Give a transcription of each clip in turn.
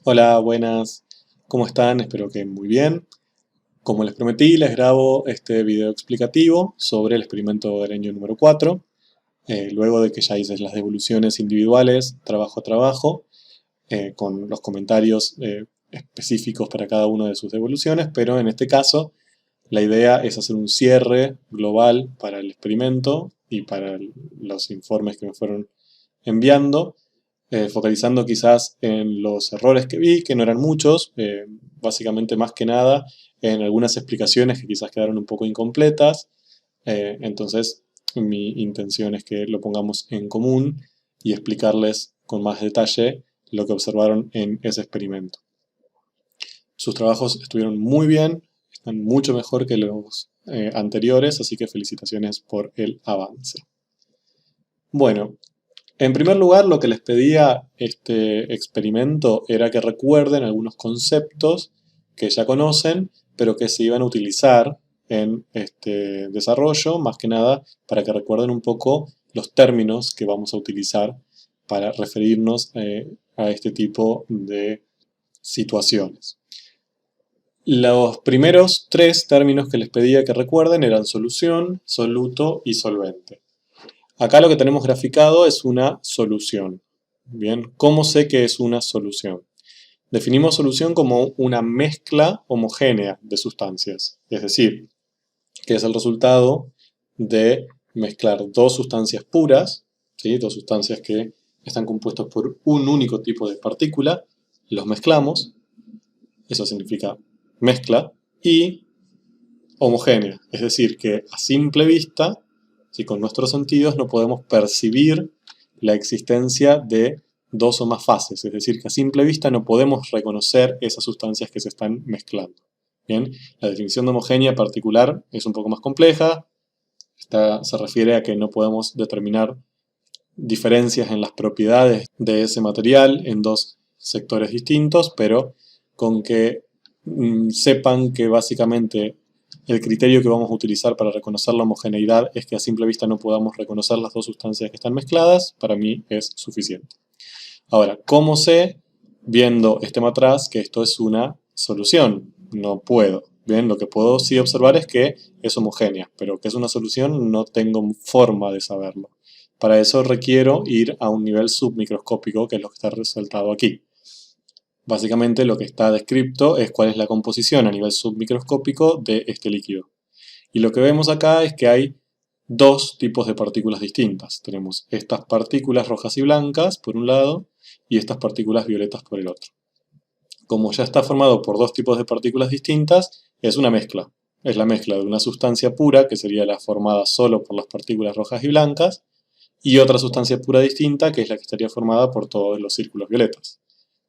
Hola, buenas. ¿Cómo están? Espero que muy bien. Como les prometí, les grabo este video explicativo sobre el experimento del año número 4. Luego de que ya hice las devoluciones individuales, trabajo a trabajo, con los comentarios específicos para cada una de sus devoluciones, pero en este caso la idea es hacer un cierre global para el experimento y para los informes que me fueron enviando, focalizando quizás en los errores que vi, que no eran muchos, básicamente más que nada en algunas explicaciones que quizás quedaron un poco incompletas. Entonces mi intención es que lo pongamos en común y explicarles con más detalle lo que observaron en ese experimento. Sus trabajos estuvieron muy bien, están mucho mejor que los anteriores, así que felicitaciones por el avance. Bueno, en primer lugar, lo que les pedía este experimento era que recuerden algunos conceptos que ya conocen, pero que se iban a utilizar en este desarrollo, más que nada para que recuerden un poco los términos que vamos a utilizar para referirnos a este tipo de situaciones. Los primeros tres términos que les pedía que recuerden eran solución, soluto y solvente. Acá lo que tenemos graficado es una solución. Bien, ¿cómo sé que es una solución? Definimos solución como una mezcla homogénea de sustancias, es decir, que es el resultado de mezclar dos sustancias puras, ¿sí? Dos sustancias que están compuestas por un único tipo de partícula, los mezclamos, eso significa mezcla, y homogénea, es decir, que a simple vista, si con nuestros sentidos no podemos percibir la existencia de dos o más fases, es decir, que a simple vista no podemos reconocer esas sustancias que se están mezclando. Bien, la definición de homogénea particular es un poco más compleja. Esta se refiere a que no podemos determinar diferencias en las propiedades de ese material en dos sectores distintos, pero con que sepan que básicamente el criterio que vamos a utilizar para reconocer la homogeneidad es que a simple vista no podamos reconocer las dos sustancias que están mezcladas, para mí es suficiente. Ahora, ¿cómo sé, viendo este matraz, que esto es una solución? No puedo. Bien, lo que puedo sí observar es que es homogénea, pero que es una solución no tengo forma de saberlo. Para eso requiero ir a un nivel submicroscópico, que es lo que está resaltado aquí. Básicamente lo que está descrito es cuál es la composición a nivel submicroscópico de este líquido. Y lo que vemos acá es que hay dos tipos de partículas distintas. Tenemos estas partículas rojas y blancas por un lado y estas partículas violetas por el otro. Como ya está formado por dos tipos de partículas distintas, es una mezcla. Es la mezcla de una sustancia pura, que sería la formada solo por las partículas rojas y blancas, y otra sustancia pura distinta, que es la que estaría formada por todos los círculos violetas.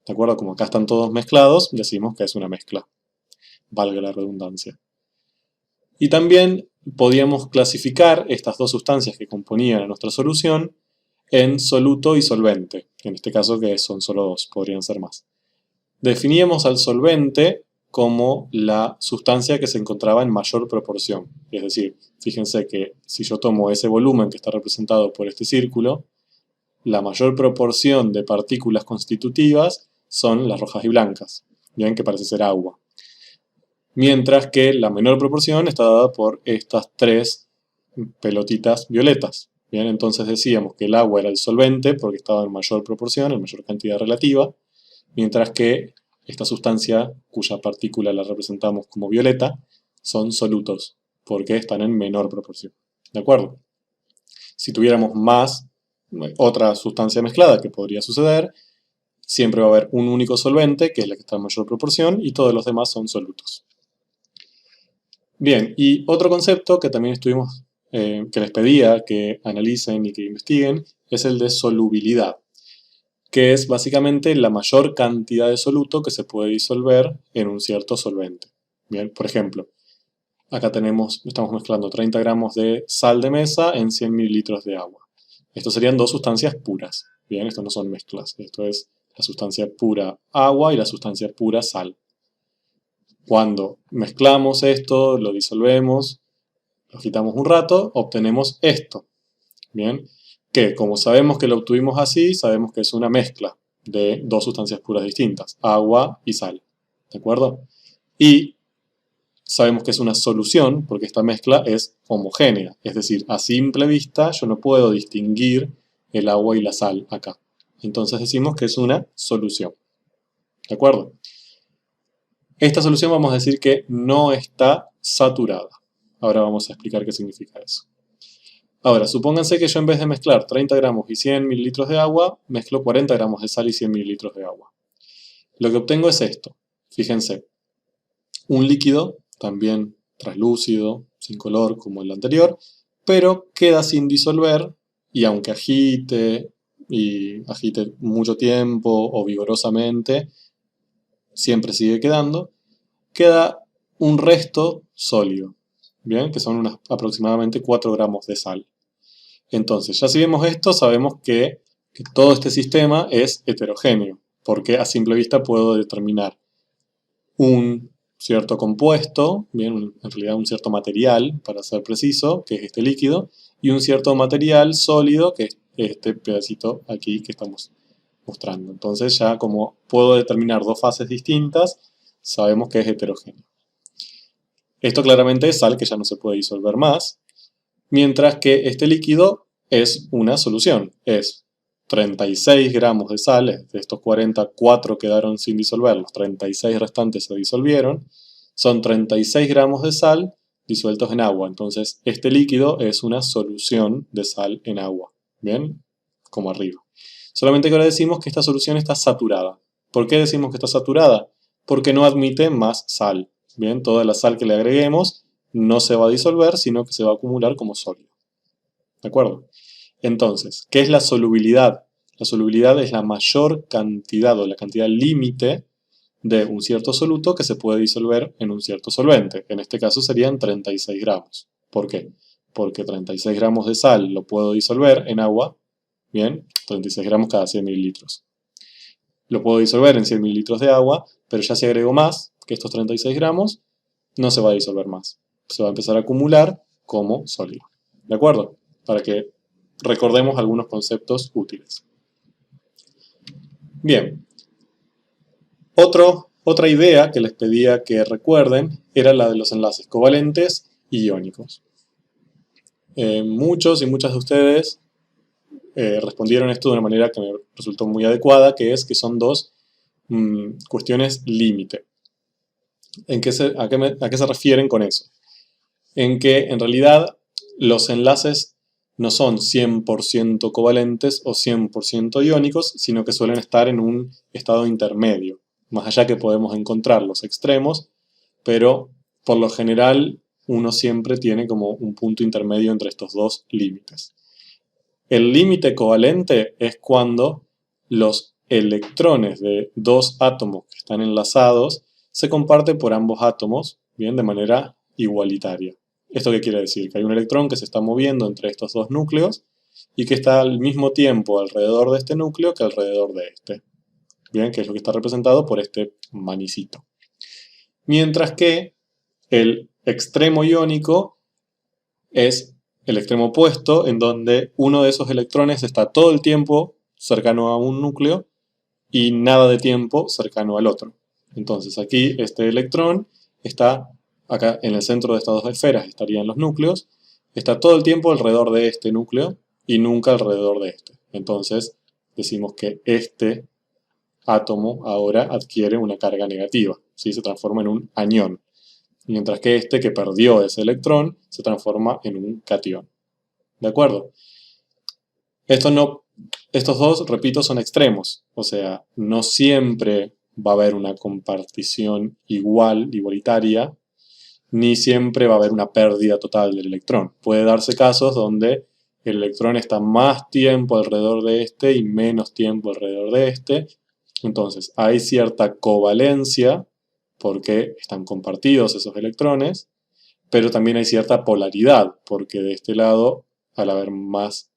¿De acuerdo? Como acá están todos mezclados, decimos que es una mezcla. Valga la redundancia. Y también podíamos clasificar estas dos sustancias que componían a nuestra solución en soluto y solvente. En este caso que son solo dos, podrían ser más. Definíamos al solvente como la sustancia que se encontraba en mayor proporción. Es decir, fíjense que si yo tomo ese volumen que está representado por este círculo, la mayor proporción de partículas constitutivas son las rojas y blancas. Ven que parece ser agua. Mientras que la menor proporción está dada por estas tres pelotitas violetas. Bien, entonces decíamos que el agua era el solvente porque estaba en mayor proporción, en mayor cantidad relativa, mientras que esta sustancia, cuya partícula la representamos como violeta, son solutos, porque están en menor proporción. ¿De acuerdo? Si tuviéramos más otra sustancia mezclada, que podría suceder, siempre va a haber un único solvente, que es la que está en mayor proporción, y todos los demás son solutos. Bien, y otro concepto que también que les pedía que analicen y que investiguen, es el de solubilidad, que es básicamente la mayor cantidad de soluto que se puede disolver en un cierto solvente. Bien, por ejemplo, acá estamos mezclando 30 gramos de sal de mesa en 100 mililitros de agua. Estos serían dos sustancias puras. Bien, esto no son mezclas, esto es la sustancia pura agua y la sustancia pura sal. Cuando mezclamos esto, lo disolvemos, lo agitamos un rato, obtenemos esto. Bien, que como sabemos que lo obtuvimos así, sabemos que es una mezcla. de dos sustancias puras distintas, agua y sal. ¿De acuerdo? Y sabemos que es una solución porque esta mezcla es homogénea. Es decir, a simple vista yo no puedo distinguir el agua y la sal acá. Entonces decimos que es una solución. ¿De acuerdo? Esta solución vamos a decir que no está saturada. Ahora vamos a explicar qué significa eso. Ahora, supónganse que yo en vez de mezclar 30 gramos y 100 mililitros de agua, mezclo 40 gramos de sal y 100 mililitros de agua. Lo que obtengo es esto. Fíjense, un líquido, también translúcido, sin color como el anterior, pero queda sin disolver y aunque agite mucho tiempo o vigorosamente, siempre sigue quedando, queda un resto sólido, ¿bien? Que son aproximadamente 4 gramos de sal. Entonces, ya si vemos esto, sabemos que todo este sistema es heterogéneo, porque a simple vista puedo determinar un cierto compuesto, bien, en realidad un cierto material, para ser preciso, que es este líquido, y un cierto material sólido, que es este pedacito aquí que estamos mostrando. Entonces ya como puedo determinar dos fases distintas, sabemos que es heterogéneo. Esto claramente es sal que ya no se puede disolver más, mientras que este líquido es una solución. Es 36 gramos de sal, de estos 44 quedaron sin disolver, los 36 restantes se disolvieron, son 36 gramos de sal disueltos en agua. Entonces este líquido es una solución de sal en agua, ¿bien? Como arriba. Solamente que ahora decimos que esta solución está saturada. ¿Por qué decimos que está saturada? Porque no admite más sal. Bien, toda la sal que le agreguemos no se va a disolver, sino que se va a acumular como sólido. ¿De acuerdo? Entonces, ¿qué es la solubilidad? La solubilidad es la mayor cantidad o la cantidad límite de un cierto soluto que se puede disolver en un cierto solvente. En este caso serían 36 gramos. ¿Por qué? Porque 36 gramos de sal lo puedo disolver en agua. Bien, 36 gramos cada 100 mililitros. Lo puedo disolver en 100 mililitros de agua, pero ya si agrego más que estos 36 gramos, no se va a disolver más. Se va a empezar a acumular como sólido. ¿De acuerdo? Para que recordemos algunos conceptos útiles. Bien. Otra idea que les pedía que recuerden era la de los enlaces covalentes y iónicos. Muchos y muchas de ustedes respondieron esto de una manera que me resultó muy adecuada, que es que son dos cuestiones límite. ¿A qué se refieren con eso? En que en realidad los enlaces no son 100% covalentes o 100% iónicos, sino que suelen estar en un estado intermedio. Más allá que podemos encontrar los extremos, pero por lo general uno siempre tiene como un punto intermedio entre estos dos límites. El límite covalente es cuando los electrones de dos átomos que están enlazados se comparten por ambos átomos, bien, de manera igualitaria. ¿Esto qué quiere decir? Que hay un electrón que se está moviendo entre estos dos núcleos y que está al mismo tiempo alrededor de este núcleo que alrededor de este. Bien, que es lo que está representado por este manicito. Mientras que el extremo iónico es el extremo opuesto, en donde uno de esos electrones está todo el tiempo cercano a un núcleo y nada de tiempo cercano al otro. Entonces aquí este electrón está acá en el centro de estas dos esferas, estarían los núcleos, está todo el tiempo alrededor de este núcleo y nunca alrededor de este. Entonces decimos que este átomo ahora adquiere una carga negativa, ¿sí? Se transforma en un anión. Mientras que este que perdió ese electrón se transforma en un catión. ¿De acuerdo? Estos dos, repito, son extremos. O sea, no siempre va a haber una compartición igualitaria, ni siempre va a haber una pérdida total del electrón. Puede darse casos donde el electrón está más tiempo alrededor de este y menos tiempo alrededor de este. Entonces, hay cierta covalencia porque están compartidos esos electrones, pero también hay cierta polaridad, porque de este lado, al haber más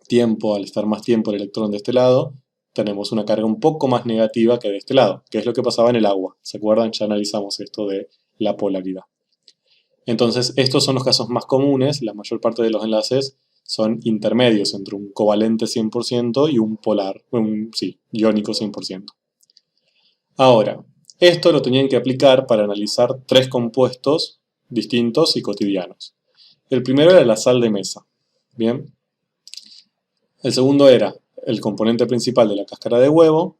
tiempo, al estar más tiempo el electrón de este lado, tenemos una carga un poco más negativa que de este lado, que es lo que pasaba en el agua. ¿Se acuerdan? Ya analizamos esto de la polaridad. Entonces, estos son los casos más comunes, la mayor parte de los enlaces son intermedios entre un covalente 100% y un polar, iónico 100%. Ahora, esto lo tenían que aplicar para analizar tres compuestos distintos y cotidianos. El primero era la sal de mesa, ¿bien? El segundo era el componente principal de la cáscara de huevo.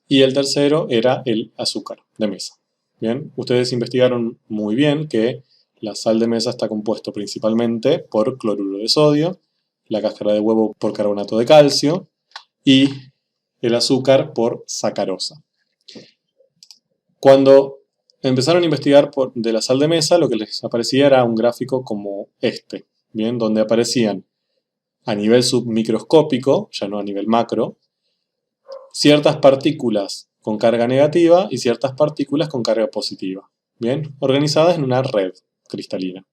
Y el tercero era el azúcar de mesa. Bien, ustedes investigaron muy bien que la sal de mesa está compuesto principalmente por cloruro de sodio, la cáscara de huevo por carbonato de calcio y el azúcar por sacarosa. Cuando empezaron a investigar de la sal de mesa, lo que les aparecía era un gráfico como este, ¿bien? Donde aparecían a nivel submicroscópico, ya no a nivel macro, ciertas partículas con carga negativa y ciertas partículas con carga positiva, ¿bien? Organizadas en una red cristalina.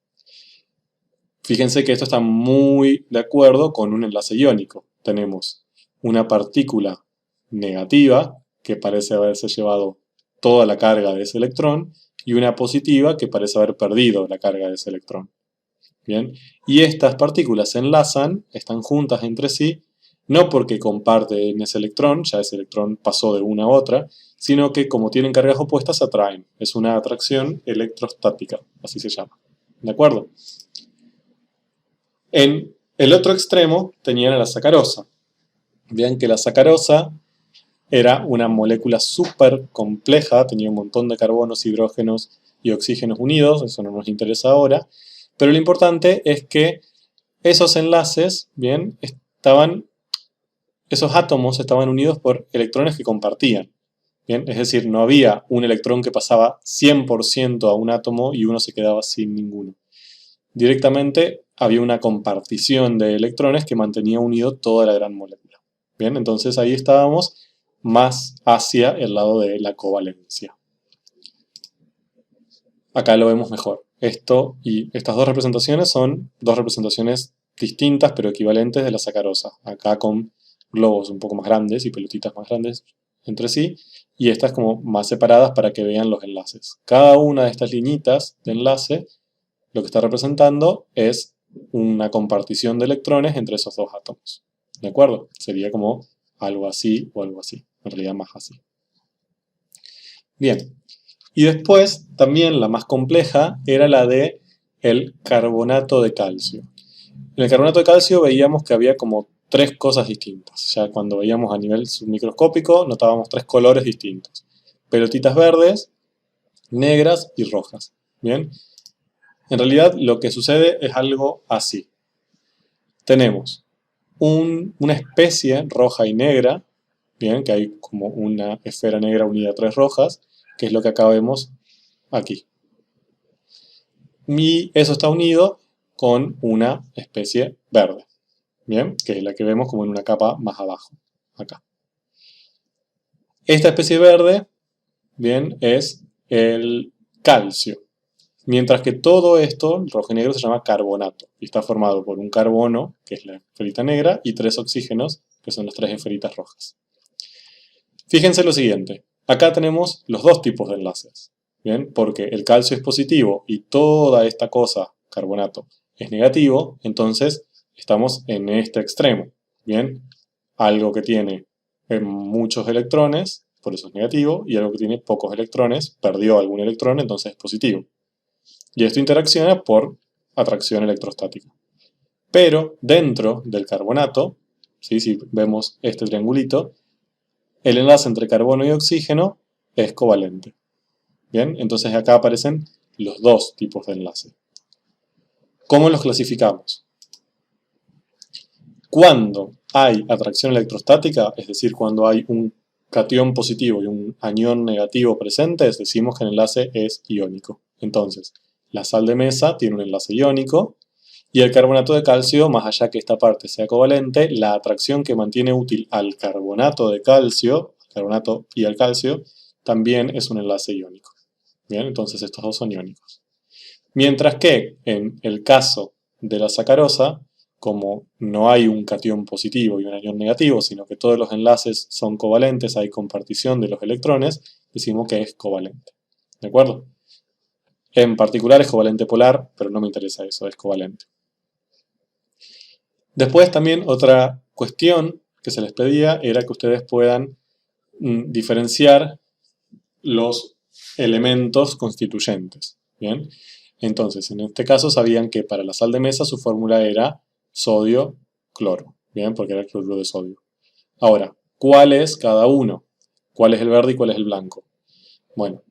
Fíjense que esto está muy de acuerdo con un enlace iónico. Tenemos una partícula negativa que parece haberse llevado toda la carga de ese electrón y una positiva que parece haber perdido la carga de ese electrón. ¿Bien? Y estas partículas se enlazan, están juntas entre sí, no porque comparten ese electrón, ya ese electrón pasó de una a otra, sino que como tienen cargas opuestas se atraen. Es una atracción electrostática, así se llama. ¿De acuerdo? En el otro extremo tenían a la sacarosa. Vean que la sacarosa era una molécula súper compleja, tenía un montón de carbonos, hidrógenos y oxígenos unidos, eso no nos interesa ahora, pero lo importante es que esos enlaces, bien, esos átomos estaban unidos por electrones que compartían. Bien, es decir, no había un electrón que pasaba 100% a un átomo y uno se quedaba sin ninguno. Directamente había una compartición de electrones que mantenía unido toda la gran molécula. Bien, entonces ahí estábamos más hacia el lado de la covalencia. Acá lo vemos mejor. Esto y estas dos representaciones son dos representaciones distintas pero equivalentes de la sacarosa. Acá con globos un poco más grandes y pelotitas más grandes entre sí, y estas como más separadas para que vean los enlaces. Cada una de estas liñitas de enlace lo que está representando es una compartición de electrones entre esos dos átomos. ¿De acuerdo? Sería como algo así o algo así. En realidad más así. Bien. Y después, también la más compleja, era la de el carbonato de calcio. En el carbonato de calcio veíamos que había como tres cosas distintas. Ya cuando veíamos a nivel submicroscópico notábamos tres colores distintos. Pelotitas verdes, negras y rojas. ¿Bien? En realidad lo que sucede es algo así. Tenemos una especie roja y negra, bien, que hay como una esfera negra unida a tres rojas, que es lo que acá vemos aquí. Y eso está unido con una especie verde, bien, que es la que vemos como en una capa más abajo, acá. Esta especie verde, bien, es el calcio. Mientras que todo esto, el rojo y negro, se llama carbonato. Y está formado por un carbono, que es la esferita negra, y tres oxígenos, que son las tres esferitas rojas. Fíjense lo siguiente. Acá tenemos los dos tipos de enlaces. ¿Bien? Porque el calcio es positivo y toda esta cosa, carbonato, es negativo. Entonces estamos en este extremo. ¿Bien? Algo que tiene muchos electrones, por eso es negativo. Y algo que tiene pocos electrones, perdió algún electrón, entonces es positivo. Y esto interacciona por atracción electrostática. Pero dentro del carbonato, ¿sí? Si vemos este triangulito, el enlace entre carbono y oxígeno es covalente. Bien, entonces acá aparecen los dos tipos de enlace. ¿Cómo los clasificamos? Cuando hay atracción electrostática, es decir, cuando hay un catión positivo y un anión negativo presentes, decimos que el enlace es iónico. Entonces, la sal de mesa tiene un enlace iónico y el carbonato de calcio, más allá que esta parte sea covalente, la atracción que mantiene útil al carbonato de calcio, carbonato y al calcio, también es un enlace iónico. Bien, entonces estos dos son iónicos. Mientras que en el caso de la sacarosa, como no hay un catión positivo y un anión negativo, sino que todos los enlaces son covalentes, hay compartición de los electrones, decimos que es covalente. ¿De acuerdo? En particular es covalente polar, pero no me interesa eso, es covalente. Después también otra cuestión que se les pedía era que ustedes puedan diferenciar los elementos constituyentes. ¿Bien? Entonces, en este caso sabían que para la sal de mesa su fórmula era sodio-cloro, ¿bien? Porque era el cloruro de sodio. Ahora, ¿cuál es cada uno? ¿Cuál es el verde y cuál es el blanco? Bueno,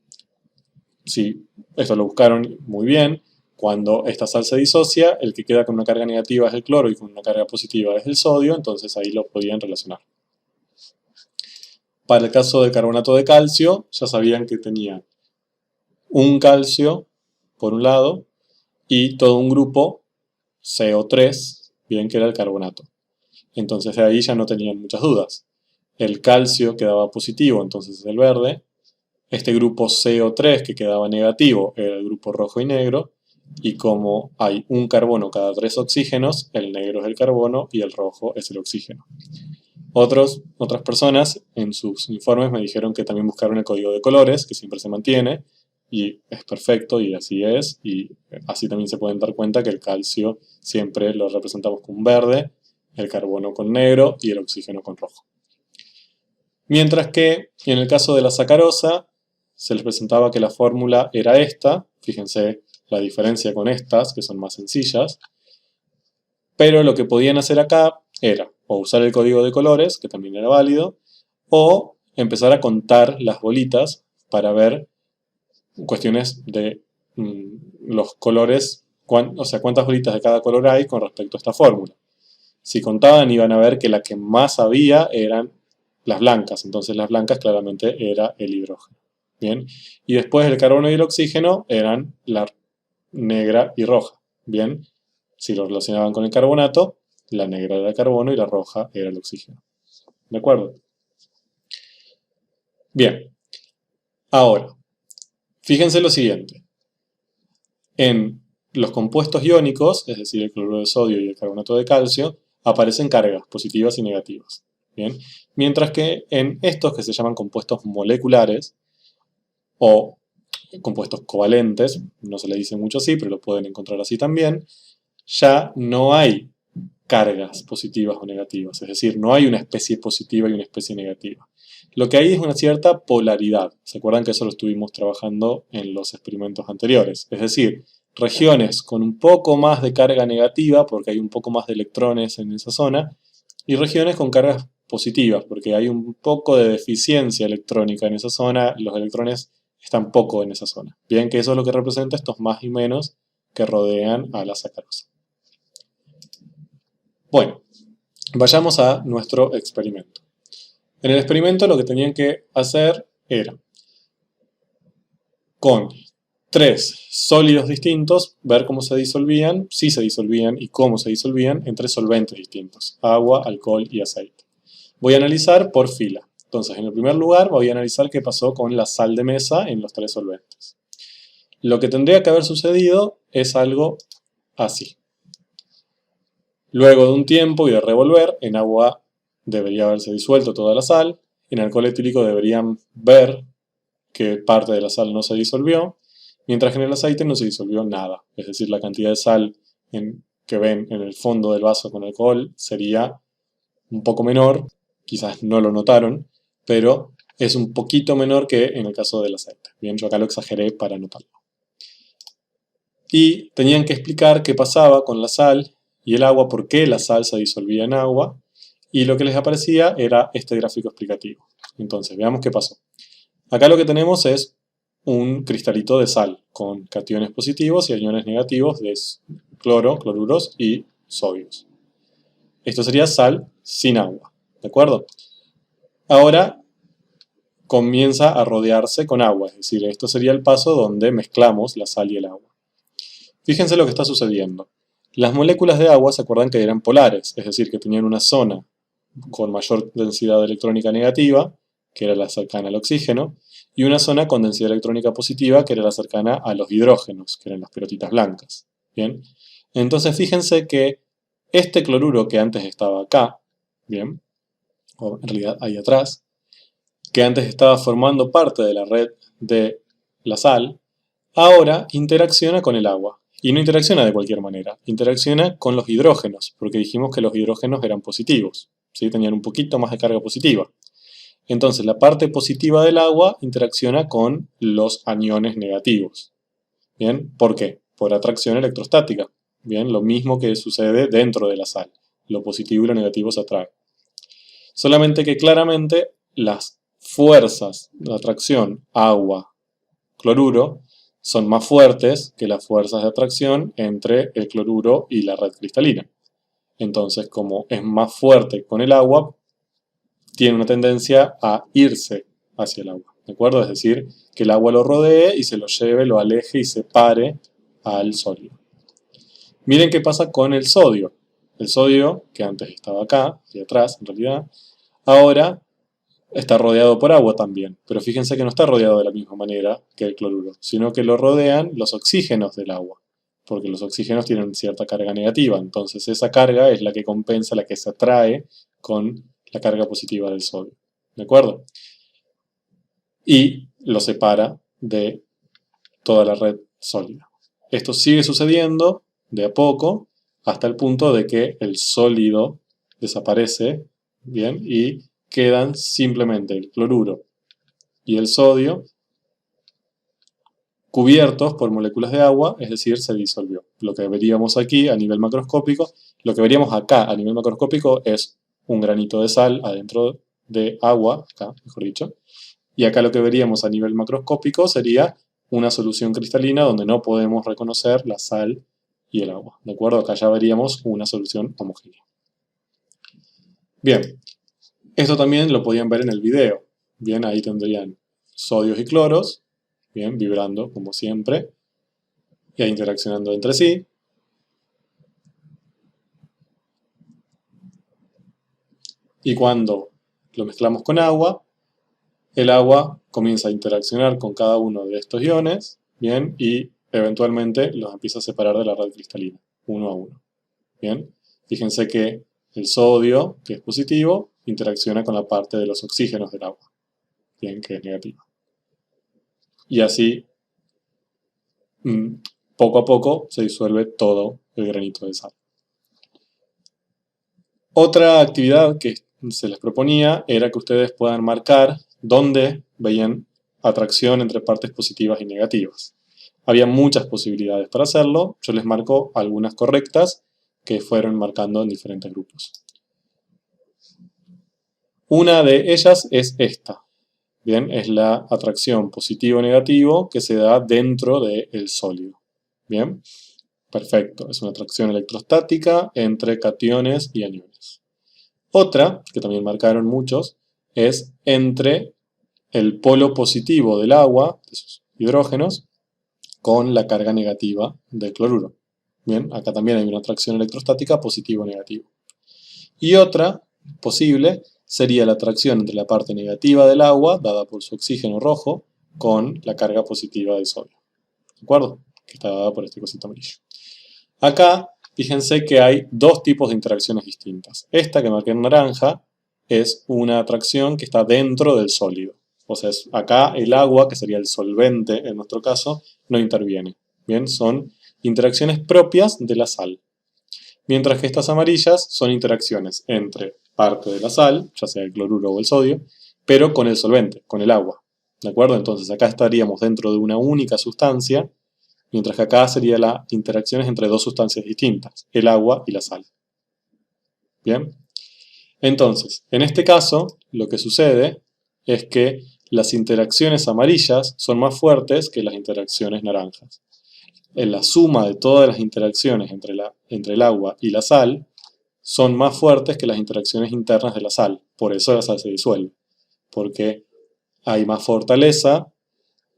si esto lo buscaron muy bien, cuando esta sal se disocia, el que queda con una carga negativa es el cloro y con una carga positiva es el sodio, entonces ahí lo podían relacionar. Para el caso del carbonato de calcio, ya sabían que tenía un calcio por un lado y todo un grupo CO3, bien que era el carbonato. Entonces de ahí ya no tenían muchas dudas. El calcio quedaba positivo, entonces es el verde. Este grupo CO3 que quedaba negativo era el grupo rojo y negro. Y como hay un carbono cada 3 oxígenos, el negro es el carbono y el rojo es el oxígeno. Otras personas en sus informes me dijeron que también buscaron el código de colores, que siempre se mantiene, y es perfecto y así es, y así también se pueden dar cuenta que el calcio siempre lo representamos con verde, el carbono con negro y el oxígeno con rojo. Mientras que en el caso de la sacarosa se les presentaba que la fórmula era esta, fíjense la diferencia con estas, que son más sencillas, pero lo que podían hacer acá era o usar el código de colores, que también era válido, o empezar a contar las bolitas para ver cuestiones de los colores, o sea, cuántas bolitas de cada color hay con respecto a esta fórmula. Si contaban iban a ver que la que más había eran las blancas, entonces las blancas claramente era el hidrógeno. Bien, y después el carbono y el oxígeno eran la negra y roja. Bien, si lo relacionaban con el carbonato, la negra era el carbono y la roja era el oxígeno. ¿De acuerdo? Bien, ahora, fíjense lo siguiente. En los compuestos iónicos, es decir, el cloruro de sodio y el carbonato de calcio, aparecen cargas positivas y negativas. ¿Bien? Mientras que en estos que se llaman compuestos moleculares o compuestos covalentes, no se le dice mucho así, pero lo pueden encontrar así también, ya no hay cargas positivas o negativas, es decir, no hay una especie positiva y una especie negativa. Lo que hay es una cierta polaridad. ¿Se acuerdan que eso lo estuvimos trabajando en los experimentos anteriores? Es decir, regiones con un poco más de carga negativa, porque hay un poco más de electrones en esa zona, y regiones con cargas positivas, porque hay un poco de deficiencia electrónica en esa zona, los electrones están poco en esa zona. Bien, que eso es lo que representa estos más y menos que rodean a la sacarosa. Bueno, vayamos a nuestro experimento. En el experimento lo que tenían que hacer era, con 3 sólidos distintos, ver cómo se disolvían, si se disolvían y cómo se disolvían en 3 solventes distintos, agua, alcohol y aceite. Voy a analizar por fila. Entonces, en el primer lugar voy a analizar qué pasó con la sal de mesa en los 3 solventes. Lo que tendría que haber sucedido es algo así. Luego de un tiempo y de revolver, en agua debería haberse disuelto toda la sal, en alcohol etílico deberían ver que parte de la sal no se disolvió, mientras que en el aceite no se disolvió nada, es decir, la cantidad de sal que ven en el fondo del vaso con alcohol sería un poco menor, quizás no lo notaron, pero es un poquito menor que en el caso del aceite. Bien, yo acá lo exageré para notarlo. Y tenían que explicar qué pasaba con la sal y el agua, por qué la sal se disolvía en agua, y lo que les aparecía era este gráfico explicativo. Entonces, veamos qué pasó. Acá lo que tenemos es un cristalito de sal con cationes positivos y iones negativos de cloro, cloruros y sodios. Esto sería sal sin agua, ¿de acuerdo? Ahora comienza a rodearse con agua, es decir, esto sería el paso donde mezclamos la sal y el agua. Fíjense lo que está sucediendo. Las moléculas de agua se acuerdan que eran polares, es decir, que tenían una zona con mayor densidad electrónica negativa, que era la cercana al oxígeno, y una zona con densidad electrónica positiva, que era la cercana a los hidrógenos, que eran las pelotitas blancas. ¿Bien? Entonces fíjense que este cloruro que antes estaba acá, ¿bien? O en realidad ahí atrás, que antes estaba formando parte de la red de la sal, ahora interacciona con el agua. Y no interacciona de cualquier manera, interacciona con los hidrógenos, porque dijimos que los hidrógenos eran positivos, ¿sí? Tenían un poquito más de carga positiva. Entonces la parte positiva del agua interacciona con los aniones negativos. ¿Bien? ¿Por qué? Por atracción electrostática. Bien, lo mismo que sucede dentro de la sal. Lo positivo y lo negativo se atraen. Solamente que claramente las fuerzas de atracción agua-cloruro son más fuertes que las fuerzas de atracción entre el cloruro y la red cristalina. Entonces, como es más fuerte con el agua, tiene una tendencia a irse hacia el agua. ¿De acuerdo? Es decir, que el agua lo rodee y se lo lleve, lo aleje y separe al sólido. Miren qué pasa con el sodio. El sodio, que antes estaba acá, y atrás en realidad, ahora está rodeado por agua también. Pero fíjense que no está rodeado de la misma manera que el cloruro, sino que lo rodean los oxígenos del agua. Porque los oxígenos tienen cierta carga negativa. Entonces esa carga es la que compensa, la que se atrae con la carga positiva del sodio. ¿De acuerdo? Y lo separa de toda la red sólida. Esto sigue sucediendo de a poco hasta el punto de que el sólido desaparece, ¿bien? Y quedan simplemente el cloruro y el sodio cubiertos por moléculas de agua, es decir, se disolvió. Lo que veríamos aquí a nivel macroscópico, lo que veríamos acá a nivel macroscópico es un granito de sal adentro de agua, acá mejor dicho, y acá lo que veríamos a nivel macroscópico sería una solución cristalina donde no podemos reconocer la sal y el agua. ¿De acuerdo? Acá ya veríamos una solución homogénea. Bien, esto también lo podían ver en el video. Bien, ahí tendrían sodios y cloros, bien, vibrando como siempre, y ahí interaccionando entre sí. Y cuando lo mezclamos con agua, el agua comienza a interaccionar con cada uno de estos iones, bien, y eventualmente los empieza a separar de la red cristalina, uno a uno. Bien, fíjense que el sodio, que es positivo, interacciona con la parte de los oxígenos del agua, bien, que es negativa. Y así, poco a poco, se disuelve todo el granito de sal. Otra actividad que se les proponía era que ustedes puedan marcar dónde veían atracción entre partes positivas y negativas. Había muchas posibilidades para hacerlo, yo les marco algunas correctas que fueron marcando en diferentes grupos. Una de ellas es esta, bien, es la atracción positivo-negativo que se da dentro del sólido, bien, perfecto, es una atracción electrostática entre cationes y aniones. Otra, que también marcaron muchos, es entre el polo positivo del agua, de sus hidrógenos, con la carga negativa del cloruro. Bien, acá también hay una atracción electrostática positivo-negativo. Y otra posible sería la atracción entre la parte negativa del agua, dada por su oxígeno rojo, con la carga positiva del sodio. ¿De acuerdo? Que está dada por este cosito amarillo. Acá, fíjense que hay dos tipos de interacciones distintas. Esta que marqué en naranja es una atracción que está dentro del sólido. O sea, acá el agua, que sería el solvente en nuestro caso, no interviene. Bien, son interacciones propias de la sal. Mientras que estas amarillas son interacciones entre parte de la sal, ya sea el cloruro o el sodio, pero con el solvente, con el agua. ¿De acuerdo? Entonces acá estaríamos dentro de una única sustancia, mientras que acá serían las interacciones entre dos sustancias distintas, el agua y la sal. ¿Bien? Entonces, en este caso, lo que sucede es que las interacciones amarillas son más fuertes que las interacciones naranjas. En la suma de todas las interacciones entre el agua y la sal son más fuertes que las interacciones internas de la sal. Por eso la sal se disuelve. Porque hay más fortaleza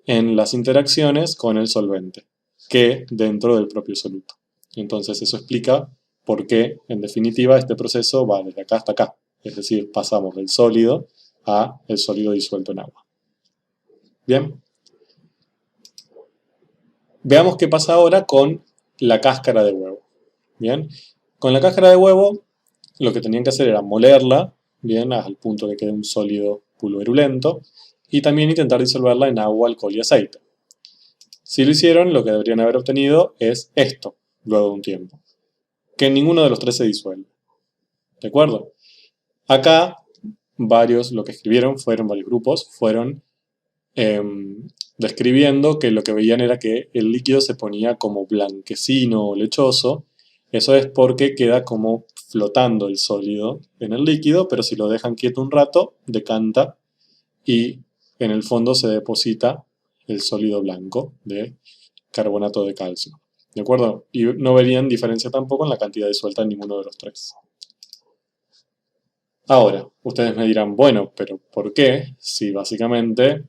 en las interacciones con el solvente que dentro del propio soluto. Entonces eso explica por qué, en definitiva, este proceso va desde acá hasta acá. Es decir, pasamos del sólido a el sólido disuelto en agua. Bien. Veamos qué pasa ahora con la cáscara de huevo. Bien. Con la cáscara de huevo, lo que tenían que hacer era molerla, bien, al punto que quede un sólido pulverulento, y también intentar disolverla en agua, alcohol y aceite. Si lo hicieron, lo que deberían haber obtenido es esto, luego de un tiempo. Que ninguno de los tres se disuelve. ¿De acuerdo? Acá, lo que escribieron fueron varios grupos, fueron describiendo que lo que veían era que el líquido se ponía como blanquecino o lechoso. Eso es porque queda como flotando el sólido en el líquido, pero si lo dejan quieto un rato, decanta y en el fondo se deposita el sólido blanco de carbonato de calcio. ¿De acuerdo? Y no verían diferencia tampoco en la cantidad disuelta en ninguno de los tres. Ahora, ustedes me dirán, bueno, pero ¿por qué? Si básicamente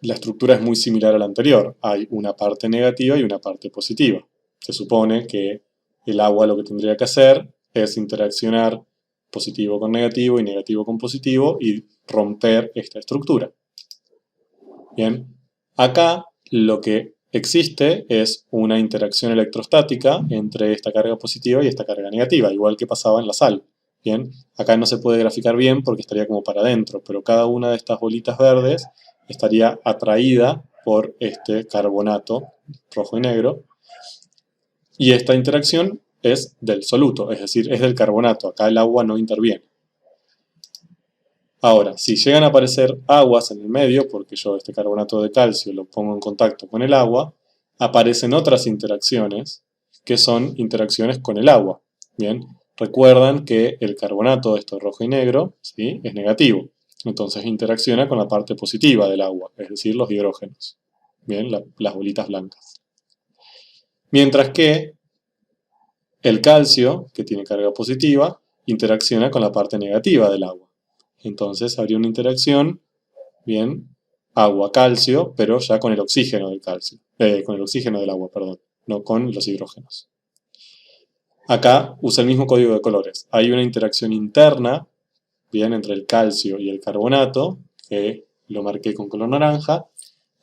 la estructura es muy similar a la anterior. Hay una parte negativa y una parte positiva. Se supone que el agua lo que tendría que hacer es interaccionar positivo con negativo y negativo con positivo y romper esta estructura. Bien, acá lo que existe es una interacción electrostática entre esta carga positiva y esta carga negativa, igual que pasaba en la sal. Bien, acá no se puede graficar bien porque estaría como para adentro, pero cada una de estas bolitas verdes estaría atraída por este carbonato rojo y negro. Y esta interacción es del soluto, es decir, es del carbonato. Acá el agua no interviene. Ahora, si llegan a aparecer aguas en el medio, porque yo este carbonato de calcio lo pongo en contacto con el agua, aparecen otras interacciones que son interacciones con el agua. Bien, recuerdan que el carbonato, esto rojo y negro, ¿sí?, es negativo. Entonces interacciona con la parte positiva del agua, es decir, los hidrógenos. Bien, las bolitas blancas. Mientras que el calcio, que tiene carga positiva, interacciona con la parte negativa del agua. Entonces habría una interacción, bien, agua-calcio, pero ya con el oxígeno del calcio, con el oxígeno del agua, perdón, no con los hidrógenos. Acá usa el mismo código de colores. Hay una interacción interna, bien, entre el calcio y el carbonato, que lo marqué con color naranja,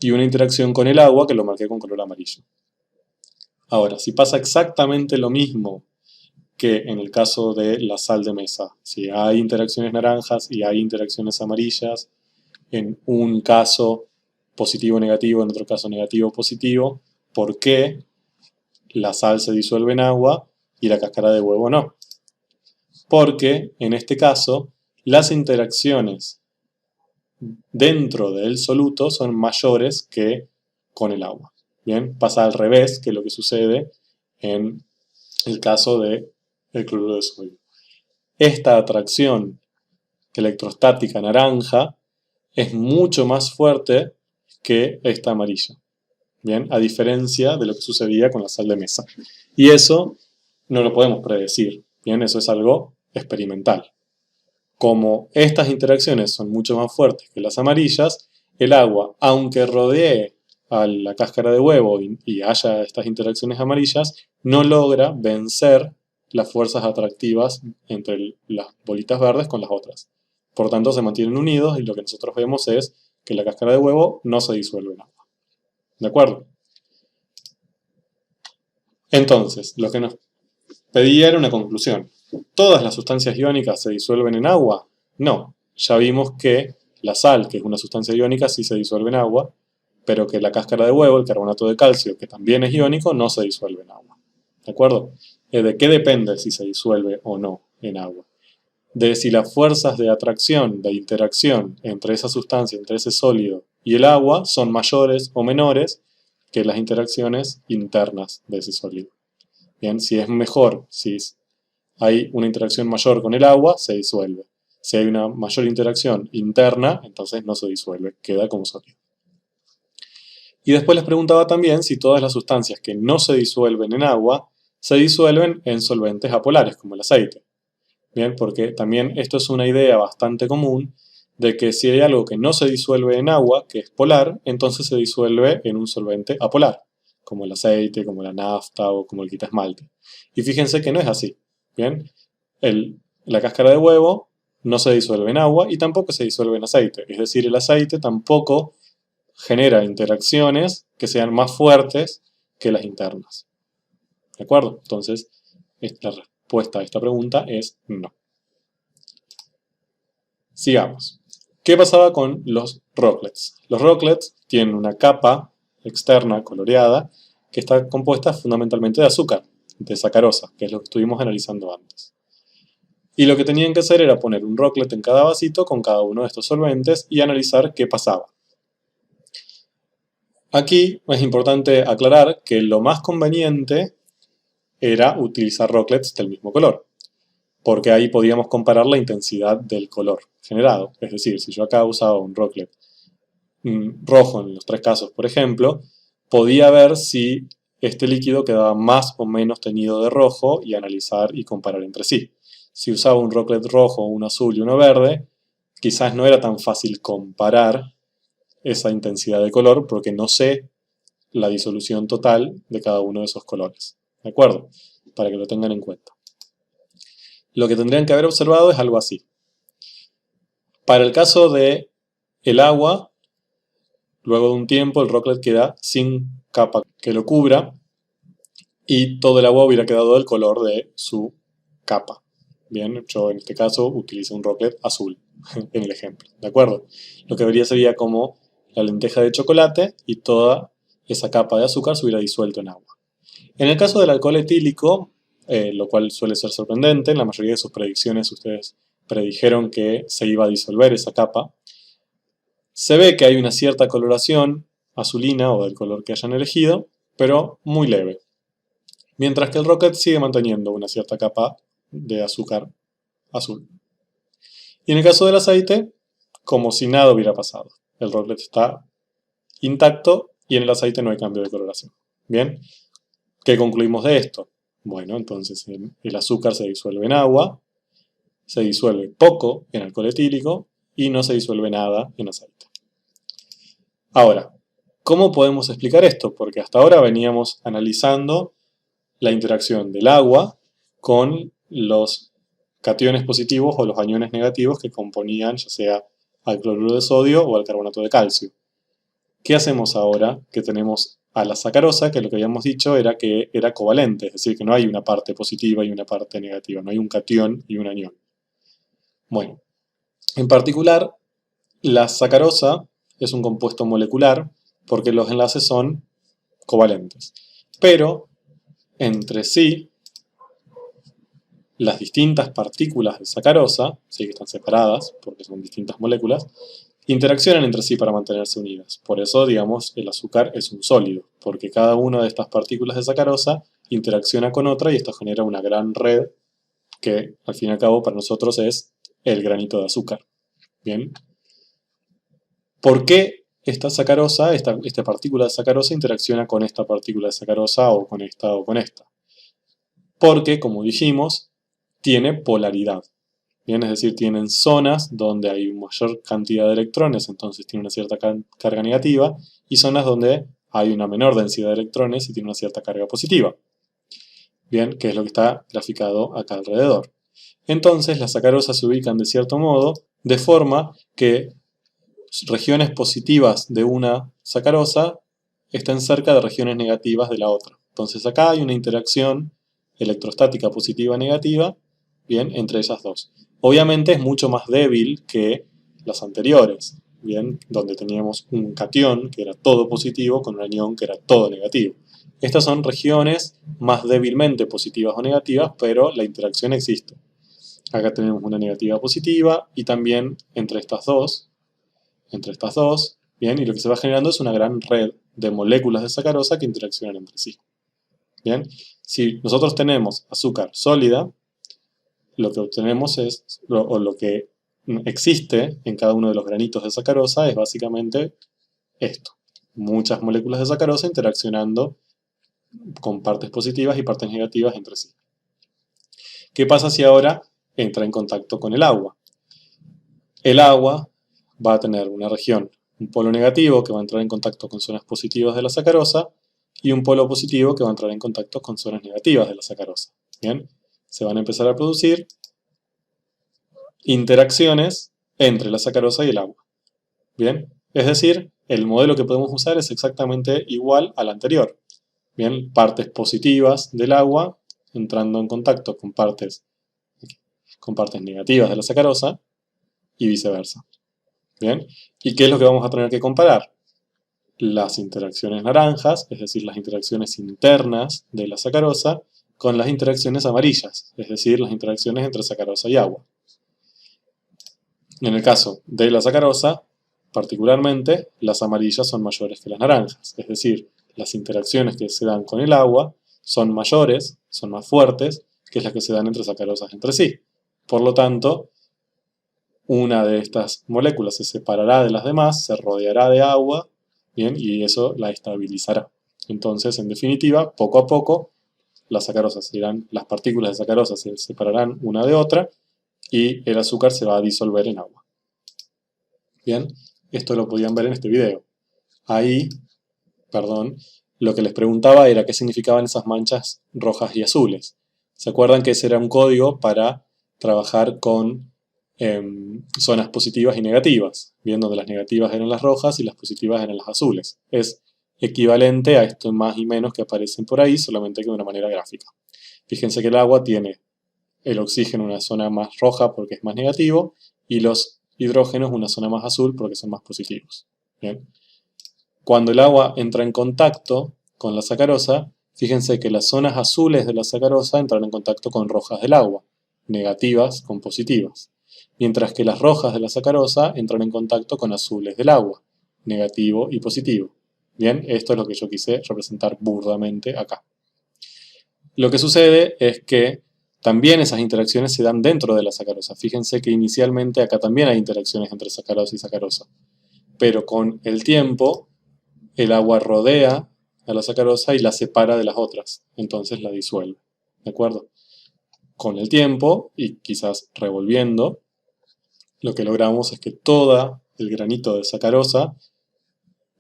y una interacción con el agua, que lo marqué con color amarillo. Ahora, si pasa exactamente lo mismo que en el caso de la sal de mesa, si hay interacciones naranjas y hay interacciones amarillas, en un caso positivo-negativo, en otro caso negativo-positivo, ¿por qué la sal se disuelve en agua y la cáscara de huevo no? Porque en este caso las interacciones dentro del soluto son mayores que con el agua. Bien, pasa al revés que lo que sucede en el caso del cloruro de sodio. Esta atracción electrostática naranja es mucho más fuerte que esta amarilla. Bien, a diferencia de lo que sucedía con la sal de mesa. Y eso no lo podemos predecir. Bien, eso es algo experimental. Como estas interacciones son mucho más fuertes que las amarillas, el agua, aunque rodee a la cáscara de huevo y haya estas interacciones amarillas, no logra vencer las fuerzas atractivas entre las bolitas verdes con las otras. Por tanto, se mantienen unidos y lo que nosotros vemos es que la cáscara de huevo no se disuelve en agua. ¿De acuerdo? Entonces, lo que nos pedía era una conclusión. ¿Todas las sustancias iónicas se disuelven en agua? No. Ya vimos que la sal, que es una sustancia iónica, sí se disuelve en agua, pero que la cáscara de huevo, el carbonato de calcio, que también es iónico, no se disuelve en agua. ¿De acuerdo? ¿De qué depende si se disuelve o no en agua? De si las fuerzas de atracción, de interacción entre esa sustancia, entre ese sólido y el agua, son mayores o menores que las interacciones internas de ese sólido. Bien, si es mejor, si hay una interacción mayor con el agua, se disuelve. Si hay una mayor interacción interna, entonces no se disuelve, queda como sólido. Y después les preguntaba también si todas las sustancias que no se disuelven en agua se disuelven en solventes apolares, como el aceite. Bien, porque también esto es una idea bastante común de que si hay algo que no se disuelve en agua, que es polar, entonces se disuelve en un solvente apolar, como el aceite, como la nafta o como el quitasmalte. Y fíjense que no es así. Bien, la cáscara de huevo no se disuelve en agua y tampoco se disuelve en aceite. Es decir, el aceite tampoco genera interacciones que sean más fuertes que las internas. ¿De acuerdo? Entonces, la respuesta a esta pregunta es no. Sigamos. ¿Qué pasaba con los rocklets? Los rocklets tienen una capa externa, coloreada, que está compuesta fundamentalmente de azúcar, de sacarosa, que es lo que estuvimos analizando antes. Y lo que tenían que hacer era poner un rocklet en cada vasito con cada uno de estos solventes y analizar qué pasaba. Aquí es importante aclarar que lo más conveniente era utilizar rocklets del mismo color, porque ahí podíamos comparar la intensidad del color generado. Es decir, si yo acá usaba un rocklet rojo en los tres casos, por ejemplo, podía ver si este líquido quedaba más o menos teñido de rojo y analizar y comparar entre sí. Si usaba un rocklet rojo, un azul y uno verde, quizás no era tan fácil comparar esa intensidad de color porque no sé la disolución total de cada uno de esos colores. ¿De acuerdo? Para que lo tengan en cuenta. Lo que tendrían que haber observado es algo así. Para el caso de el agua, luego de un tiempo el rocklet queda sin capa que lo cubra y todo el agua hubiera quedado del color de su capa. Bien, yo en este caso utilizo un rocklet azul en el ejemplo, ¿de acuerdo? Lo que vería sería como la lenteja de chocolate y toda esa capa de azúcar se hubiera disuelto en agua. En el caso del alcohol etílico, lo cual suele ser sorprendente, en la mayoría de sus predicciones ustedes predijeron que se iba a disolver esa capa. Se ve que hay una cierta coloración azulina o del color que hayan elegido, pero muy leve. Mientras que el rocket sigue manteniendo una cierta capa de azúcar azul. Y en el caso del aceite, como si nada hubiera pasado. El rocket está intacto y en el aceite no hay cambio de coloración. Bien, ¿qué concluimos de esto? Bueno, entonces el azúcar se disuelve en agua, se disuelve poco en alcohol etílico y no se disuelve nada en aceite. Ahora, ¿cómo podemos explicar esto? Porque hasta ahora veníamos analizando la interacción del agua con los cationes positivos o los aniones negativos que componían ya sea al cloruro de sodio o al carbonato de calcio. ¿Qué hacemos ahora que tenemos a la sacarosa, que lo que habíamos dicho era que era covalente, es decir, que no hay una parte positiva y una parte negativa, no hay un catión y un anión? Bueno, en particular, la sacarosa es un compuesto molecular porque los enlaces son covalentes. Pero, entre sí, las distintas partículas de sacarosa, sí que están separadas porque son distintas moléculas, interaccionan entre sí para mantenerse unidas. Por eso, digamos, el azúcar es un sólido, porque cada una de estas partículas de sacarosa interacciona con otra y esto genera una gran red que, al fin y al cabo, para nosotros es el granito de azúcar. Bien. ¿Por qué esta sacarosa, esta partícula de sacarosa interacciona con esta partícula de sacarosa o con esta o con esta? Porque, como dijimos, tiene polaridad. Bien, es decir, tienen zonas donde hay mayor cantidad de electrones, entonces tiene una cierta carga negativa, y zonas donde hay una menor densidad de electrones y tiene una cierta carga positiva. Bien, que es lo que está graficado acá alrededor. Entonces, las sacarosas se ubican de cierto modo, de forma que regiones positivas de una sacarosa estén cerca de regiones negativas de la otra. Entonces acá hay una interacción electrostática positiva-negativa, bien, entre ellas dos. Obviamente es mucho más débil que las anteriores, bien, donde teníamos un catión que era todo positivo con un anión que era todo negativo. Estas son regiones más débilmente positivas o negativas, pero la interacción existe. Acá tenemos una negativa positiva y también entre estas dos, bien, y lo que se va generando es una gran red de moléculas de sacarosa que interaccionan entre sí. Bien, si nosotros tenemos azúcar sólida, lo que obtenemos es, o lo que existe en cada uno de los granitos de sacarosa es básicamente esto. Muchas moléculas de sacarosa interaccionando con partes positivas y partes negativas entre sí. ¿Qué pasa si ahora entra en contacto con el agua? El agua va a tener una región, un polo negativo que va a entrar en contacto con zonas positivas de la sacarosa y un polo positivo que va a entrar en contacto con zonas negativas de la sacarosa. Bien, se van a empezar a producir interacciones entre la sacarosa y el agua. Bien, es decir, el modelo que podemos usar es exactamente igual al anterior. Bien, partes positivas del agua entrando en contacto con partes negativas de la sacarosa y viceversa. Bien, ¿y qué es lo que vamos a tener que comparar? las interacciones naranjas, es decir, las interacciones internas de la sacarosa, con las interacciones amarillas, es decir, las interacciones entre sacarosa y agua. En el caso de la sacarosa, particularmente, las amarillas son mayores que las naranjas, es decir, las interacciones que se dan con el agua son mayores, son más fuertes, que las que se dan entre sacarosas entre sí. Por lo tanto, una de estas moléculas se separará de las demás, se rodeará de agua, ¿bien? Y eso la estabilizará. Entonces, en definitiva, poco a poco, las partículas de sacarosa se separarán una de otra y el azúcar se va a disolver en agua. Bien, esto lo podían ver en este video. Ahí, lo que les preguntaba era qué significaban esas manchas rojas y azules. ¿Se acuerdan que ese era un código para trabajar con zonas positivas y negativas? Bien, donde las negativas eran las rojas y las positivas eran las azules. Es equivalente a esto más y menos que aparecen por ahí, solamente que de una manera gráfica. Fíjense que el agua tiene el oxígeno en una zona más roja porque es más negativo y los hidrógenos en una zona más azul porque son más positivos. Bien. Cuando el agua entra en contacto con la sacarosa, fíjense que las zonas azules de la sacarosa entran en contacto con rojas del agua, negativas con positivas, mientras que las rojas de la sacarosa entran en contacto con azules del agua, negativo y positivo. Bien, esto es lo que yo quise representar burdamente acá. Lo que sucede es que también esas interacciones se dan dentro de la sacarosa. Fíjense que inicialmente acá también hay interacciones entre sacarosa y sacarosa, pero con el tiempo el agua rodea a la sacarosa y la separa de las otras, entonces la disuelve, ¿de acuerdo? Con el tiempo, y quizás revolviendo, lo que logramos es que todo el granito de sacarosa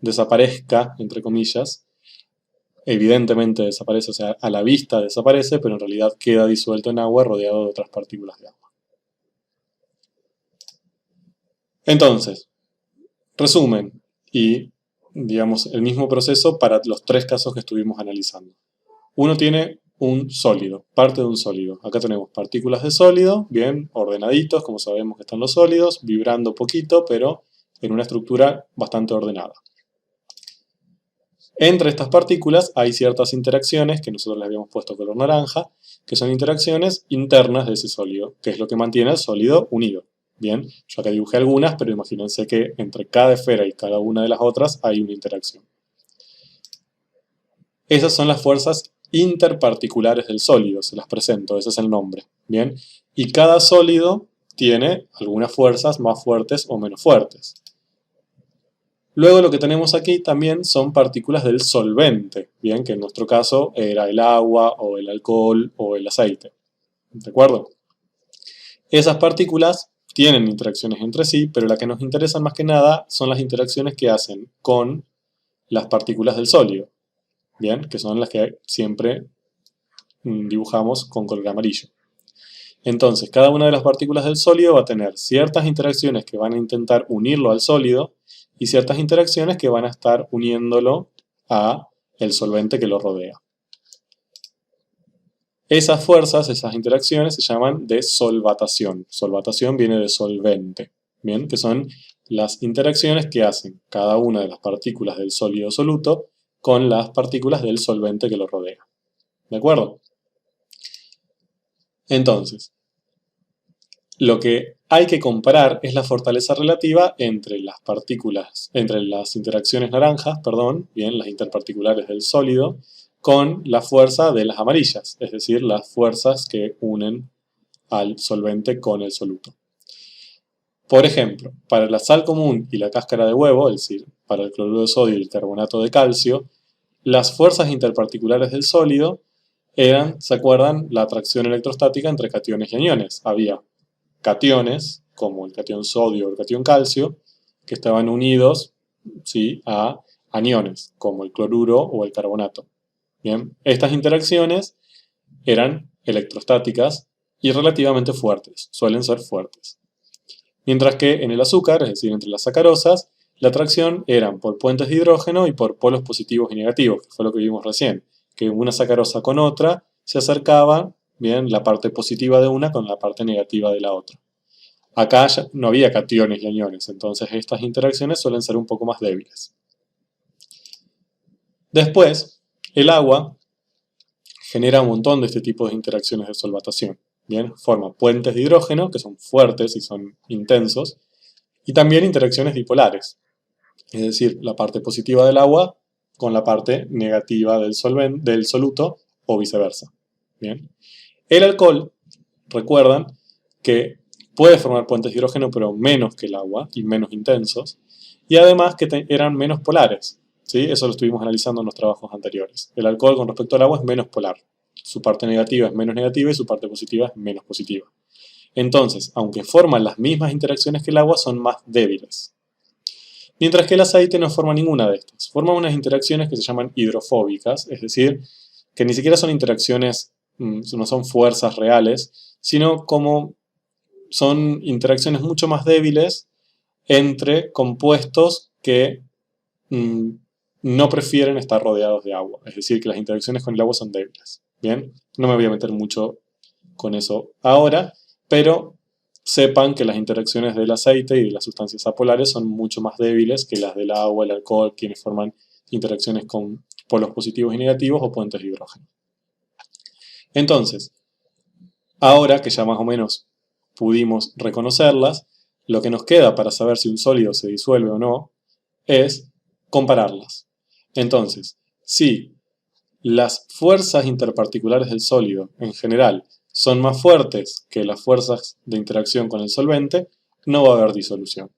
desaparezca, entre comillas. Evidentemente desaparece, o sea, a la vista desaparece, pero en realidad queda disuelto en agua rodeado de otras partículas de agua. Entonces, resumen y, digamos, el mismo proceso para los tres casos que estuvimos analizando. Uno tiene un sólido, parte de un sólido. Acá tenemos partículas de sólido, bien ordenaditos, como sabemos que están los sólidos, vibrando poquito, pero en una estructura bastante ordenada. Entre estas partículas hay ciertas interacciones, que nosotros les habíamos puesto color naranja, que son interacciones internas de ese sólido, que es lo que mantiene al sólido unido. Bien, yo acá dibujé algunas, pero imagínense que entre cada esfera y cada una de las otras hay una interacción. Esas son las fuerzas interparticulares del sólido, se las presento, ese es el nombre. Bien, y cada sólido tiene algunas fuerzas más fuertes o menos fuertes. Luego lo que tenemos aquí también son partículas del solvente, bien, que en nuestro caso era el agua o el alcohol o el aceite. ¿De acuerdo? Esas partículas tienen interacciones entre sí, pero las que nos interesan más que nada son las interacciones que hacen con las partículas del sólido, bien, que son las que siempre dibujamos con color amarillo. Entonces, cada una de las partículas del sólido va a tener ciertas interacciones que van a intentar unirlo al sólido y ciertas interacciones que van a estar uniéndolo a el solvente que lo rodea. Esas fuerzas, esas interacciones se llaman de solvatación. Solvatación viene de solvente, ¿bien? Que son las interacciones que hacen cada una de las partículas del sólido soluto con las partículas del solvente que lo rodea. ¿De acuerdo? Entonces, lo que hay que comparar es la fortaleza relativa entre las partículas, entre las interacciones naranjas, bien, las interparticulares del sólido, con la fuerza de las amarillas, es decir, las fuerzas que unen al solvente con el soluto. Por ejemplo, para la sal común y la cáscara de huevo, es decir, para el cloruro de sodio y el carbonato de calcio, las fuerzas interparticulares del sólido eran, ¿se acuerdan?, la atracción electrostática entre cationes y aniones. Había cationes, como el catión sodio o el catión calcio, que estaban unidos, ¿sí?, a aniones, como el cloruro o el carbonato. Bien, estas interacciones eran electrostáticas y relativamente fuertes, suelen ser fuertes. Mientras que en el azúcar, es decir, entre las sacarosas, la atracción eran por puentes de hidrógeno y por polos positivos y negativos, que fue lo que vimos recién, que una sacarosa con otra se acercaban, bien, la parte positiva de una con la parte negativa de la otra. Acá ya no había cationes y aniones, entonces estas interacciones suelen ser un poco más débiles. Después, el agua genera un montón de este tipo de interacciones de solvatación. Bien, forma puentes de hidrógeno, que son fuertes y son intensos, y también interacciones dipolares, es decir, la parte positiva del agua con la parte negativa del soluto o viceversa. Bien. El alcohol, recuerdan que puede formar puentes de hidrógeno, pero menos que el agua y menos intensos, y además que eran menos polares. ¿Sí? Eso lo estuvimos analizando en los trabajos anteriores. El alcohol con respecto al agua es menos polar. Su parte negativa es menos negativa y su parte positiva es menos positiva. Entonces, aunque forman las mismas interacciones que el agua, son más débiles. Mientras que el aceite no forma ninguna de estas. Forma unas interacciones que se llaman hidrofóbicas, es decir, que ni siquiera son interacciones, no son fuerzas reales, sino como son interacciones mucho más débiles entre compuestos que no prefieren estar rodeados de agua. Es decir, que las interacciones con el agua son débiles. Bien, no me voy a meter mucho con eso ahora, pero sepan que las interacciones del aceite y de las sustancias apolares son mucho más débiles que las del agua, el alcohol, quienes forman interacciones con polos positivos y negativos o puentes de hidrógeno. Entonces, ahora que ya más o menos pudimos reconocerlas, lo que nos queda para saber si un sólido se disuelve o no es compararlas. Entonces, si las fuerzas interparticulares del sólido en general son más fuertes que las fuerzas de interacción con el solvente, no va a haber disolución.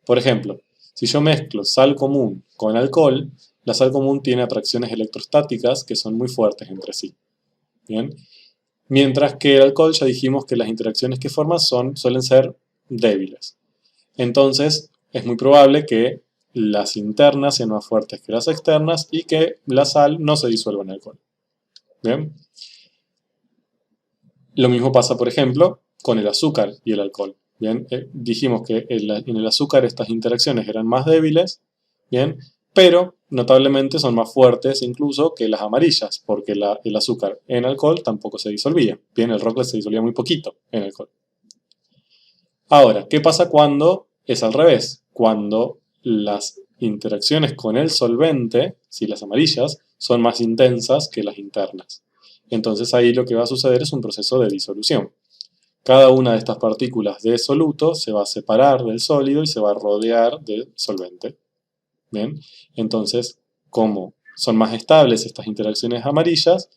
Por ejemplo, si yo mezclo sal común con alcohol, la sal común tiene atracciones electrostáticas que son muy fuertes entre sí. ¿Bien? Mientras que el alcohol ya dijimos que las interacciones que forma suelen ser débiles. Entonces, es muy probable que las internas sean más fuertes que las externas y que la sal no se disuelva en alcohol. ¿Bien? Lo mismo pasa, por ejemplo, con el azúcar y el alcohol. ¿Bien? Dijimos que en el azúcar estas interacciones eran más débiles, ¿bien? Pero notablemente son más fuertes incluso que las amarillas, porque el azúcar en alcohol tampoco se disolvía. Bien, el Rockless se disolvía muy poquito en alcohol. Ahora, ¿qué pasa cuando es al revés? Cuando las interacciones con el solvente, si las amarillas, son más intensas que las internas. Entonces ahí lo que va a suceder es un proceso de disolución. Cada una de estas partículas de soluto se va a separar del sólido y se va a rodear del solvente. ¿Bien? Entonces, como son más estables estas interacciones amarillas,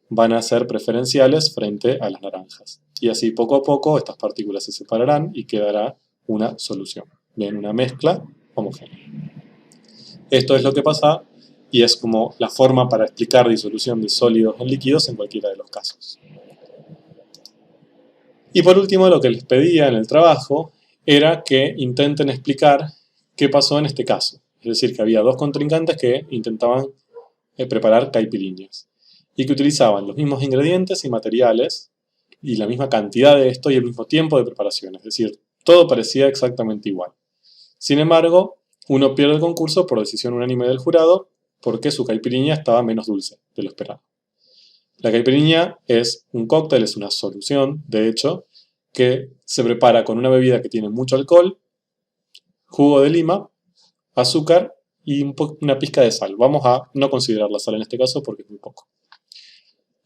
van a ser preferenciales frente a las naranjas. Y así poco a poco estas partículas se separarán y quedará una solución. Bien, una mezcla homogénea. Esto es lo que pasa y es como la forma para explicar disolución de sólidos en líquidos en cualquiera de los casos. Y por último, lo que les pedía en el trabajo era que intenten explicar qué pasó en este caso. Es decir, que había dos contrincantes que intentaban preparar caipiriñas y que utilizaban los mismos ingredientes y materiales y la misma cantidad de esto y el mismo tiempo de preparación. Es decir, todo parecía exactamente igual. Sin embargo, uno pierde el concurso por decisión unánime del jurado porque su caipiriña estaba menos dulce de lo esperado. La caipirinha es un cóctel, es una solución, de hecho, que se prepara con una bebida que tiene mucho alcohol, jugo de lima, azúcar y una pizca de sal. Vamos a no considerar la sal en este caso porque es muy poco.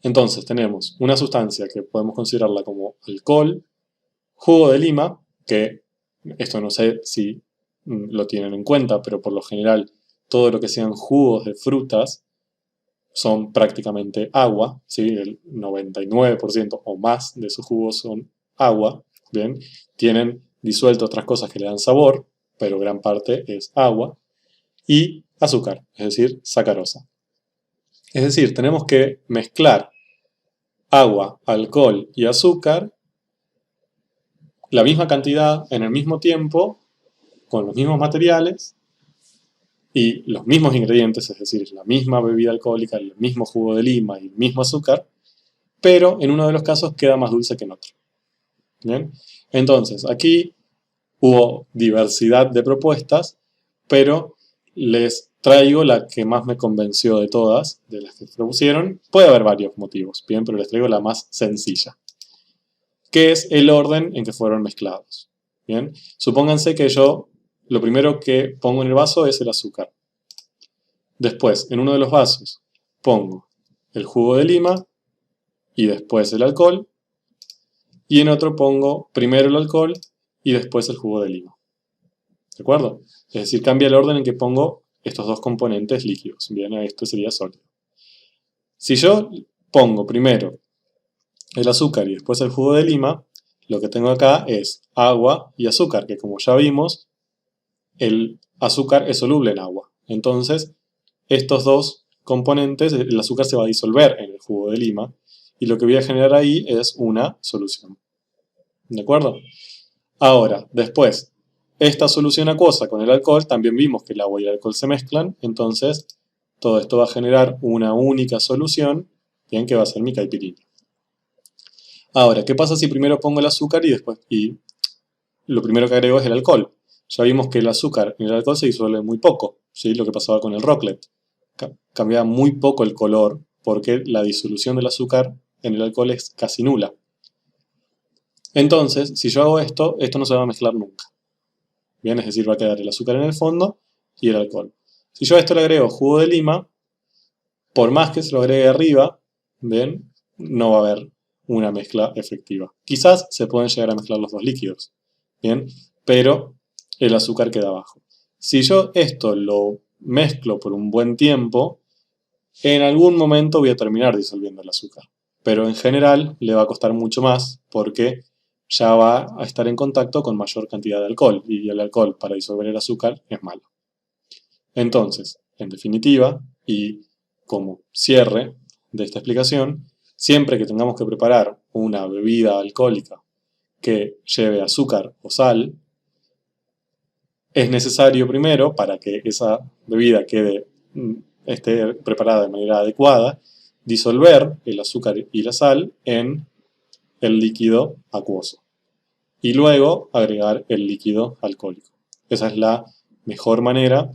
Entonces tenemos una sustancia que podemos considerarla como alcohol, jugo de lima, que esto no sé si lo tienen en cuenta, pero por lo general todo lo que sean jugos de frutas son prácticamente agua, ¿sí? El 99% o más de sus jugos son agua, ¿bien? Tienen disuelto otras cosas que le dan sabor, pero gran parte es agua, y azúcar, es decir, sacarosa. Es decir, tenemos que mezclar agua, alcohol y azúcar, la misma cantidad en el mismo tiempo, con los mismos materiales y los mismos ingredientes, es decir, la misma bebida alcohólica, el mismo jugo de lima y el mismo azúcar, pero en uno de los casos queda más dulce que en otro. ¿Bien? Entonces, aquí hubo diversidad de propuestas, pero les traigo la que más me convenció de todas, de las que propusieron. Puede haber varios motivos, bien, pero les traigo la más sencilla, que es el orden en que fueron mezclados. Bien, supónganse que yo lo primero que pongo en el vaso es el azúcar. Después, en uno de los vasos, pongo el jugo de lima y después el alcohol. Y en otro pongo primero el alcohol y después el jugo de lima. ¿De acuerdo? Es decir, cambia el orden en que pongo estos dos componentes líquidos. Bien, esto sería sólido. Si yo pongo primero el azúcar y después el jugo de lima, lo que tengo acá es agua y azúcar, que como ya vimos, el azúcar es soluble en agua. Entonces, estos dos componentes, el azúcar se va a disolver en el jugo de lima y lo que voy a generar ahí es una solución. ¿De acuerdo? Ahora, después, esta solución acuosa con el alcohol, también vimos que el agua y el alcohol se mezclan, entonces todo esto va a generar una única solución, bien, que va a ser mi caipirinha. Ahora, ¿qué pasa si primero pongo el azúcar y lo primero que agrego es el alcohol? Ya vimos que el azúcar y el alcohol se disuelven muy poco, ¿sí? Lo que pasaba con el Rocklet. Cambiaba muy poco el color porque la disolución del azúcar en el alcohol es casi nula. Entonces, si yo hago esto, esto no se va a mezclar nunca. Bien, es decir, va a quedar el azúcar en el fondo y el alcohol. Si yo a esto le agrego jugo de lima, por más que se lo agregue arriba, ¿ven? No va a haber una mezcla efectiva. Quizás se pueden llegar a mezclar los dos líquidos, ¿bien? Pero el azúcar queda abajo. Si yo esto lo mezclo por un buen tiempo, en algún momento voy a terminar disolviendo el azúcar. Pero en general le va a costar mucho más porque ya va a estar en contacto con mayor cantidad de alcohol y el alcohol para disolver el azúcar es malo. Entonces, en definitiva, y como cierre de esta explicación, siempre que tengamos que preparar una bebida alcohólica que lleve azúcar o sal, es necesario primero, para que esa bebida esté preparada de manera adecuada, disolver el azúcar y la sal en el líquido acuoso y luego agregar el líquido alcohólico. Esa es la mejor manera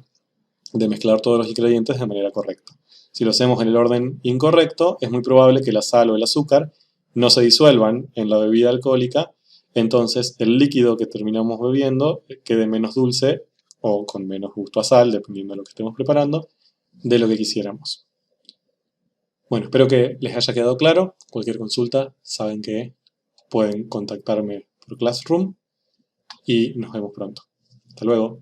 de mezclar todos los ingredientes de manera correcta. Si lo hacemos en el orden incorrecto, es muy probable que la sal o el azúcar no se disuelvan en la bebida alcohólica, entonces el líquido que terminamos bebiendo quede menos dulce o con menos gusto a sal, dependiendo de lo que estemos preparando, de lo que quisiéramos. Bueno, espero que les haya quedado claro. Cualquier consulta, saben que pueden contactarme por Classroom y nos vemos pronto. Hasta luego.